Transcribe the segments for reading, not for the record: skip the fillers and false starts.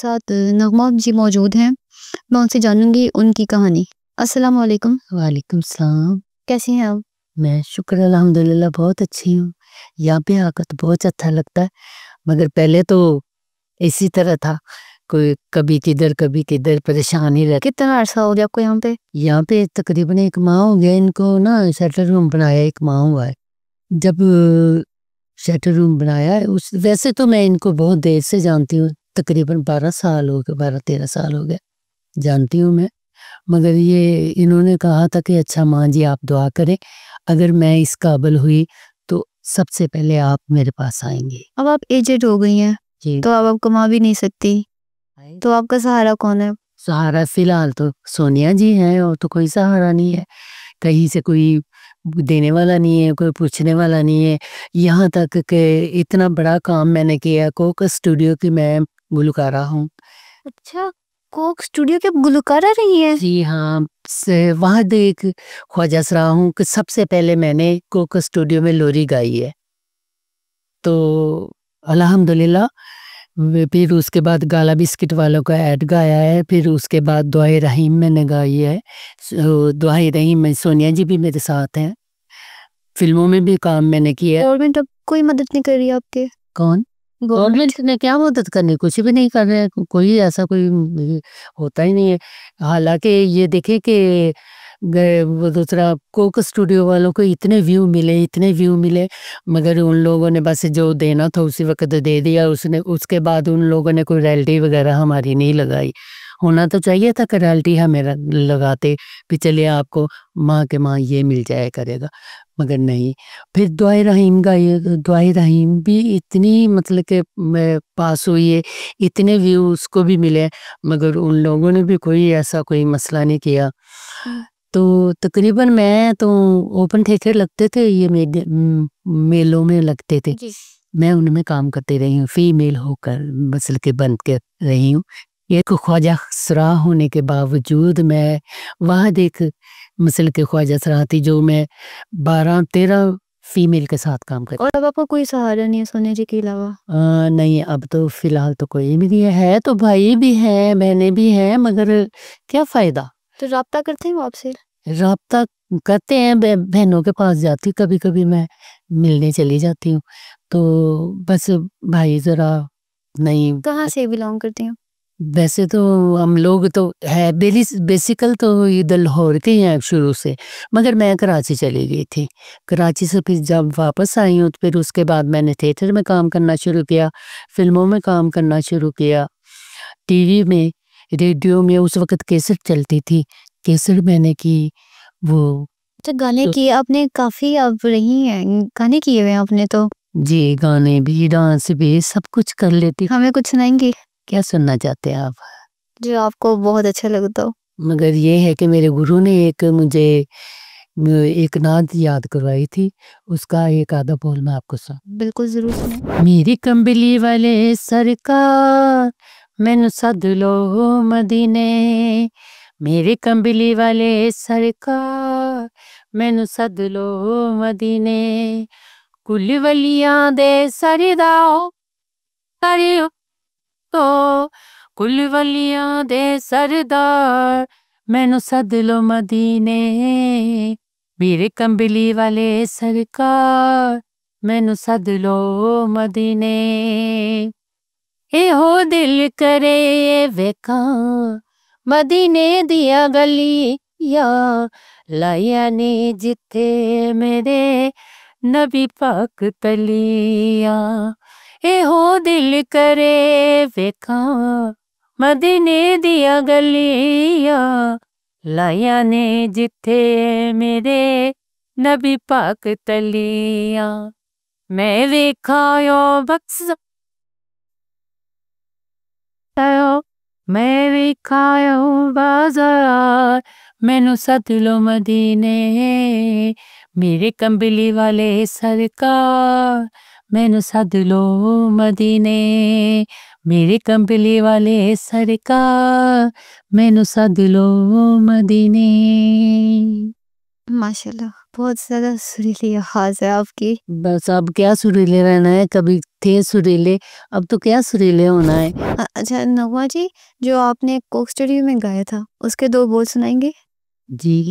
साथ नगमा जी मौजूद हैं। मैं उनसे जानूँगी उनकी कहानी। अस्सलाम वालेकुम। वालेकुम सलाम। कैसी हैं आप? मैं शुक्र अल्हम्दुलिल्लाह बहुत अच्छी हूँ। यहाँ पे आकर तो बहुत अच्छा लगता है, मगर पहले तो इसी तरह था, कोई कभी किधर परेशान ही रहता। कितना अरसा हो गया आपको यहाँ पे? यहाँ पे तकरीबन 1 माह हो गया इनको ना शटर रूम बनाया, 1 माह हुआ है। जब शटर रूम बनाया है उस वैसे तो मैं इनको बहुत देर से जानती हूँ, तकरीबन 12 साल हो गए, 12-13 साल हो गए जानती हूँ मैं। मगर ये इन्होंने कहा था कि अच्छा माँ जी आप दुआ करें, अगर मैं इस काबिल हुई तो सबसे पहले आप मेरे पास आएँगी। अब आप एजेड हो गई हैं, जी। तो अब आप कमा भी नहीं सकती, तो आपका सहारा कौन है? सहारा फ़िलहाल तो सोनिया जी हैं, और तो कोई सहारा नहीं है। कहीं से कोई देने वाला नहीं है, कोई पूछने वाला नहीं है। यहाँ तक कि इतना बड़ा काम मैंने किया, कोक स्टूडियो की मैं गुलकारा हूँ। अच्छा, कोक स्टूडियो की आप गुलकारा रही हैं? जी हाँ, से वहाँ देख ख्वाजा सरा हूँ कि सबसे पहले मैंने कोक स्टूडियो में लोरी गाई है। तो अल्हम्दुलिल्लाह फिर उसके बाद गाला बिस्किट वालों का ऐड गाया है, फिर उसके बाद दुआए रहीम मैंने गाई है। दुआए रहीम में सोनिया जी भी मेरे साथ हैं। फ़िल्मों में भी काम मैंने किया है। गवर्नमेंट अब कोई मदद नहीं कर रही आपकी? कौन? गवर्नमेंट ने क्या मदद करनी, कुछ भी नहीं कर रहे हैं, कोई ऐसा कोई होता ही नहीं है। हालाँकि ये देखें कि वो दूसरा कोक स्टूडियो वालों को इतने व्यू मिले, मगर उन लोगों ने बस जो देना था उसी वक़्त दे दिया उसने, उसके बाद उन लोगों ने कोई रॉयल्टी वग़ैरह हमारी नहीं लगाई। होना तो चाहिए था कि रॉयल्टी हमें लगाते, कि चलिए आपको माँ के माँ ये मिल जाया करेगा, मगर नहीं। फिर दुआए रहीम गाई, दुआए रहीम भी इतनी मतलब कि मैं पास हुई है, इतने व्यू उसको भी मिले, मगर उन लोगों ने भी कोई ऐसा कोई मसला नहीं किया। तो तकरीबन मैं तो ओपन थिएटर लगते थे, ये मेलों में लगते थे। जी। मैं उनमें काम करती रही हूँ, फीमेल होकर मसल के बन के रही हूँ। एक ख्वाजा सरा होने के बावजूद मैं वहाँ देख मसल के ख्वाजा सरा थी, जो मैं 12-13 फीमेल के साथ काम कर। और अब आपका कोई सहारा नहीं है सोनिया जी के अलावा? नहीं, अब तो फ़िलहाल तो कोई भी नहीं है, तो भाई भी हैं, बहनें भी हैं, मगर क्या फ़ायदा? तो राब्ता करते हैं वो आपसे? राब्ता करते हैं, बहनों के पास जाती कभी-कभी मैं मिलने चली जाती हूँ। तो बस भाई ज़रा नहीं। कहाँ से बिलॉन्ग करती हैं? वैसे तो हम लोग तो है बेसिकल तो इधर लाहौर के ही हैं शुरू से, मगर मैं कराची चली गई थी। कराची से फिर जब वापस आई हूँ, तो फिर उसके बाद मैंने थिएटर में काम करना शुरू किया, फ़िल्मों में काम करना शुरू किया, टीवी में, रेडियो में। उस वक़्त कैसेट चलती थी, कैसेट मैंने की वो। अच्छा, गाने तो किए आपने काफ़ी, आप रही हैं, गाने किए हुए हैं आपने तो। जी, गाने भी, डांस भी, सब कुछ कर लेती। हमें कुछ सुनाएँगी? क्या सुनना चाहते हैं आप? जो आपको बहुत अच्छा लगता हो। मगर ये है कि मेरे गुरु ने एक मुझे एक नात याद करवाई थी, उसका एक आधा बोल मैं आपको बिल्कुल, ज़रूर सुनाएँ। मेरी कंबली वाले सरकार मैनू सद लो मदीने, मेरे कंबली वाले सरकार मैनू सद लो मदीने, कुल वलियां दे सरदाओ करियो तो, कुल वलियां दे सरदार मैनू सद लो मदीने, मेरे कंबली वाले सरकार मैनू सद लो मदीने, हो दिल करे वेखा मदीने दिया गलिया, लाया ने जिथे मेरे नबी पाक तलिया, हो दिल करे वेखा मदीने दिया गलिया, लाया ने जिथे मेरे नबी पाक तलिया, मैं वेखायो बक्स मैं वेखायो बाजार मैनू सद लो मदीने, मेरे कंबली वाले सरकार मैनू सद लो मदीने, मेरे कंबली वाले सरकार मैनू सद लो मदीने। माशाल्लाह, बहुत ज़्यादा सुरीली आवाज़ है आपकी। बस अब क्या सुरीले रहना है, कभी थे सुरीले, अब तो क्या सुरीले होना है। अच्छा नगमा जी, जो आपने कोक स्टूडियो में गाया था, उसके 2 बोल सुनाएँगे? जी,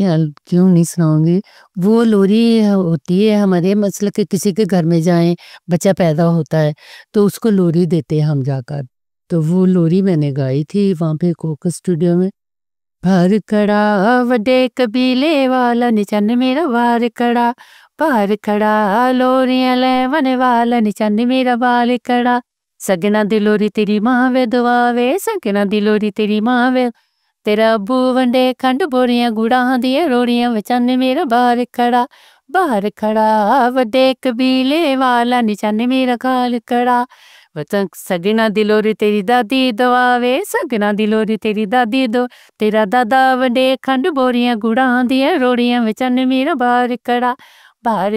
क्यों नहीं सुनाऊँगी। वो लोरी होती है हमारे मतलब कि किसी के घर में जाएँ, बच्चा पैदा होता है, तो उसको लोरी देते हैं हम जाकर। तो वो लोरी मैंने गाई थी वहाँ पे कोक स्टूडियो में। भार खड़ा वड्डे कबीले वाला नी चन्न मेरा वार खड़ा, भार खड़ा लोरियां लेवन वाला नी चन्न मेरा बाल खड़ा। सगना दी लोरी तेरी माँ वे दुआवे, सगना दी लोरी तेरी माँ वे। तेरा अब्बू वंडे खंड बोरियां गुड़ां दिया रोड़ियां वे चन्न मेरा बार खड़ा वड्डे कबीले वाला नी चन्न मेरा गाल खड़ा। वचन सगना दी लोरी तेरी दादी दवावे, सगना दी लोरी तेरी दादी दो। तेरा दादा वंडे खंड बोरियां गुड़ां दिया रोड़ियां वे चन्न मेरा बार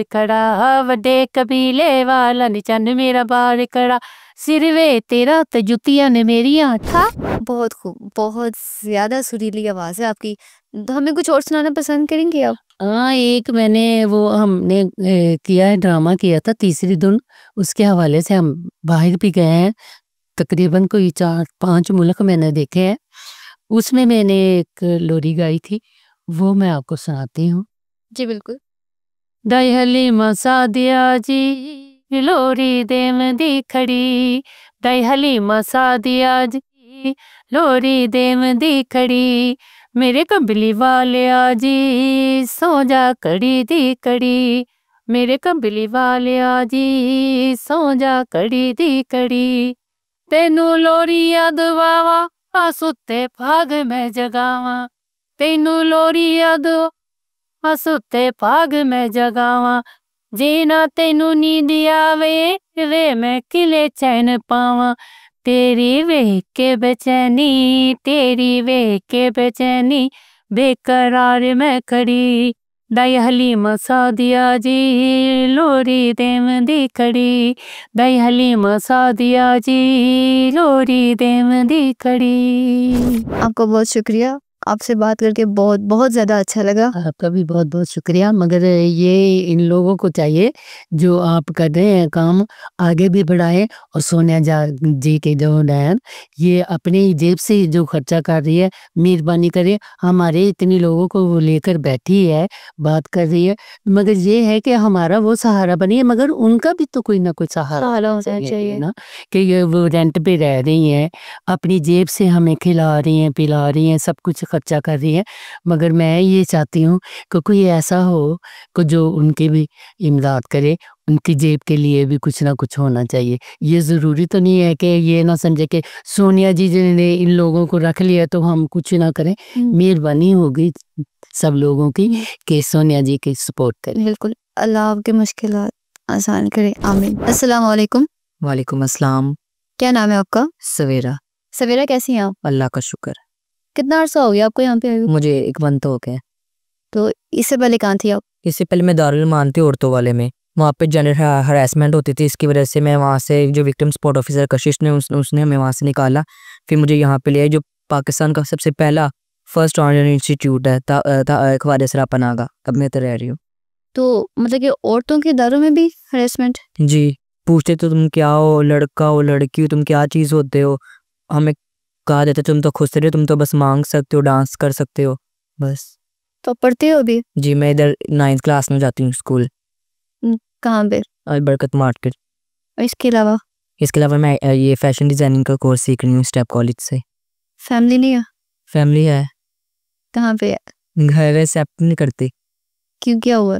खड़ा वड्डे कबीले वाला नी चन्न मेरा बार खड़ा। सिर वे तेरा ते जुतियां ने मेरियां ठा। बहुत खूब, बहुत ज़्यादा सुरीली आवाज़ है आपकी। तो हमें कुछ और सुनाना पसंद करेंगे आप? हाँ, एक मैंने वो हमने किया है ड्रामा किया था तीसरी धुन, उसके हवाले से हम बाहर भी गए हैं। तकरीबन कोई 4-5 मुल्क मैंने देखे हैं। उसमें मैंने एक लोरी गाई थी, वो मैं आपको सुनाती हूँ। जी, बिल्कुल। दई हलीमा सादिया जी लोरी देम दी खड़ी, दई हलीमा सादिया जी लोरी देम दी खड़ी। मेरे कबली वाले जी सो जा कड़ी दी कड़ी, मेरे कबली वाले जी सो जा कड़ी दी कड़ी। तेनू लोरी याद वावा आ सुते भाग में जगावा, तेनू लोरी याद आ सुते भाग में जगावा। जीना तेनू नींद आवे वे मैं किले चैन पावा। तेरी वेख के बेचैनी, तेरी वेख के बेचैनी, बेकरार मैं खड़ी। दाई हलीमा सादिया जी लोरी देम दी खड़ी, दाई हलीमा सादिया जी लोरी देम दी खड़ी। आपका बहुत शुक्रिया। आपसे बात करके बहुत बहुत ज़्यादा अच्छा लगा। आपका भी बहुत बहुत शुक्रिया। मगर ये इन लोगों को चाहिए जो आप कर रहे हैं काम आगे भी बढ़ाएं। और सोनिया जी के जो हैं ये अपनी जेब से जो खर्चा कर रही है, मेहरबानी करें। हमारे इतने लोगों को वो लेकर बैठी है, बात कर रही है, मगर ये है कि हमारा वो सहारा बनिए, मगर उनका भी तो कोई ना कोई सहारा होना चाहिए चाहिए। ना। कि ये वो रेंट पे रह रही हैं, अपनी जेब से हमें खिला रही हैं, पिला रही हैं, सब कुछ खर्चा कर रही हैं। मगर मैं ये चाहती हूँ कि कोई ऐसा हो कि जो उनकी भी इमदाद करे, उनकी जेब के लिए भी कुछ ना कुछ होना चाहिए। ये ज़रूरी तो नहीं है कि ये ना समझे कि सोनिया जी ने इन लोगों को रख लिया तो हम कुछ ना करें। मेहरबानी होगी सब लोगों की कि सोनिया जी की सपोर्ट करें। बिल्कुल, अल्लाह आपकी मुश्किलात आसान करे, आमीन। अस्सलाम वालेकुम। वालेकुम अस्सलाम। क्या नाम है आपका? सवेरा। सवेरा, कैसी हैं आप? अल्लाह का शुक्र। कितना अरसा हो गया आपको यहाँ पे आए हुए? मुझे 1 मंथ हो गया। तो इससे पहले कहाँ थी आप? इससे पहले मैं दारुल मान थी औरतों वाले में, वहाँ पे जेंडर हरासमेंट होती थी। इसकी वजह से मैं वहाँ से जो विक्टिम सपोर्ट ऑफिसर कशिश ने उसने हमें वहाँ से निकाला। फिर मुझे यहाँ पे लिया जो पाकिस्तान का सबसे पहला फर्स्ट ऑनलाइन इंस्टीट्यूट है ख्वाजा सरापनाह का। अब मैं तो रह रही हूँ। तो मतलब कि औरतों के दायरों में भी हरेसमेंट? जी, पूछते तो तुम क्या हो, लड़का हो लड़की हो, तुम क्या चीज़ होते हो। हमें कहा जाता तुम तो खुद से, तुम तो बस मांग सकते हो, डांस कर सकते हो बस। तो पढ़ते हो अभी? जी, मैं इधर 9th क्लास में जाती हूँ स्कूल, कहाँ पे? बरकत मार्केट। और इसके अलावा? इसके अलावा मैं ये फैशन डिज़ाइनिंग का कोर्स सीख रही हूँ स्टेप कॉलेज से। फैमिली नहीं है? फैमिली है, कहाँ पे है? घर एक्सेप्ट नहीं करती। क्यों, क्या हुआ?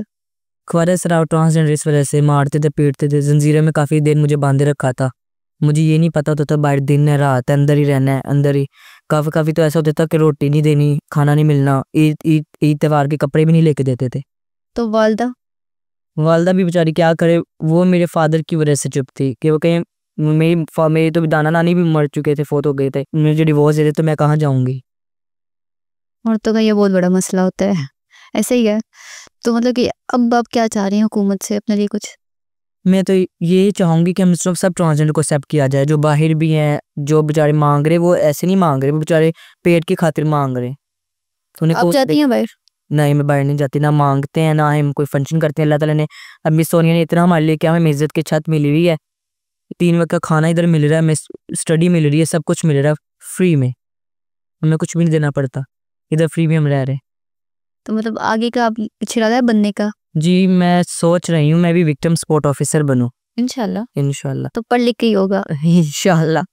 ख्वाजा सराव ट्रांसजेंडर इस वजह से मारते थे, पीटते थे, जंजीरों में काफ़ी देर मुझे बांधे रखा था। मुझे ये नहीं पता होता था बाहर दिन है रात है, अंदर ही रहना है, अंदर ही। काफ़ी तो ऐसा होता था कि रोटी नहीं देनी, खाना नहीं मिलना, ईद त्योहार के कपड़े भी नहीं लेके देते थे। तो वालदा? वालदा भी बेचारी क्या करे, वो मेरे फादर की वजह से चुप थी कि वो कहीं मेरी तो दाना नानी भी मर चुके थे, फोत हो गए थे, मुझे डिवोर्स दे दे तो मैं कहाँ जाऊँगी। औरतों का ये बहुत बड़ा मसला होता है, ऐसे ही है। तो मतलब कि अब आप क्या चाह रही हैं हुकूमत से अपने लिए कुछ? मैं तो ये चाहूँगी कि हम सब ट्रांसजेंडर को एक्सेप्ट किया जाए, जो बाहर भी हैं, जो बेचारे मांग रहे, वो ऐसे नहीं मांग रहे, वो बेचारे पेट की खातिर मांग रहे। तो उन्हें आप जाती हैं बाहर? ना ही मैं बाहर नहीं जाती, ना मांगते हैं, ना हम कोई फंक्शन करते हैं। अल्लाह ताला ने, अब मिस सोनिया ने इतना हमारे लिए किया, हमें इज्जत की छत मिली हुई है, 3 वक्त का खाना इधर मिल रहा है, हमें स्टडी मिल रही है, सब कुछ मिल रहा है फ्री में, हमें कुछ भी नहीं देना पड़ता, इधर फ्री में हम रह रहे हैं। तो मतलब आगे का आप पीछे इरादा है बनने का? जी मैं सोच रही हूँ मैं भी विक्टिम सपोर्ट ऑफिसर बनूँ इंशाल्लाह। इंशाल्लाह। तो पढ़ लिख के ही होगा। इंशाल्लाह।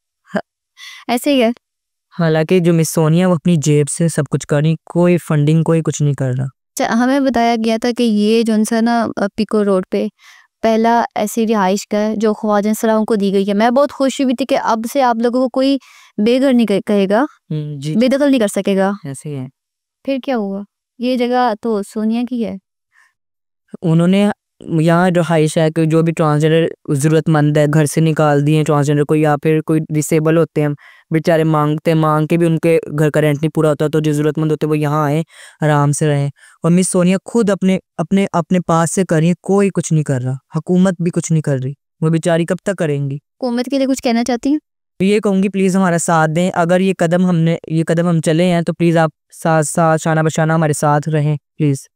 ऐसे ही है। हालांकि जो मिस सोनिया वो अपनी जेब से सब कुछ कर रही, कोई फंडिंग कोई कुछ नहीं कर रहा। अच्छा, हमें बताया गया था कि ये जो सा ना पिको रोड पे पहला ऐसी रिहाइश का है जो ख्वाजा सलाम को दी गई है। मैं बहुत खुश हुई थी कि अब से आप लोगों को कोई बेघर नहीं कहेगा, जी बेदखल नहीं कर सकेगा। ऐसे ही है। फिर क्या हुआ? ये जगह तो सोनिया की है। उन्होंने यहाँ रिहाइश है कि जो भी ट्रांसजेंडर ज़रूरतमंद है घर से निकाल दिए ट्रांसजेंडर को, या फिर कोई डिसेबल होते हैं बेचारे, मांगते मांग के भी उनके घर का रेंट नहीं पूरा होता, तो जो ज़रूरतमंद होते हैं वो यहाँ आए आराम से रहें। और मिस सोनिया खुद अपने अपने अपने पास से कर रही है, कोई कुछ नहीं कर रहा, हुकूमत भी कुछ नहीं कर रही, वो बेचारी कब तक करेंगी। हुकूमत के लिए कुछ कहना चाहती हैं? ये कहूँगी प्लीज़ हमारा साथ दें, अगर ये कदम हम चले हैं तो प्लीज़ आप साथ साथ शाना बशाना हमारे साथ रहें प्लीज़।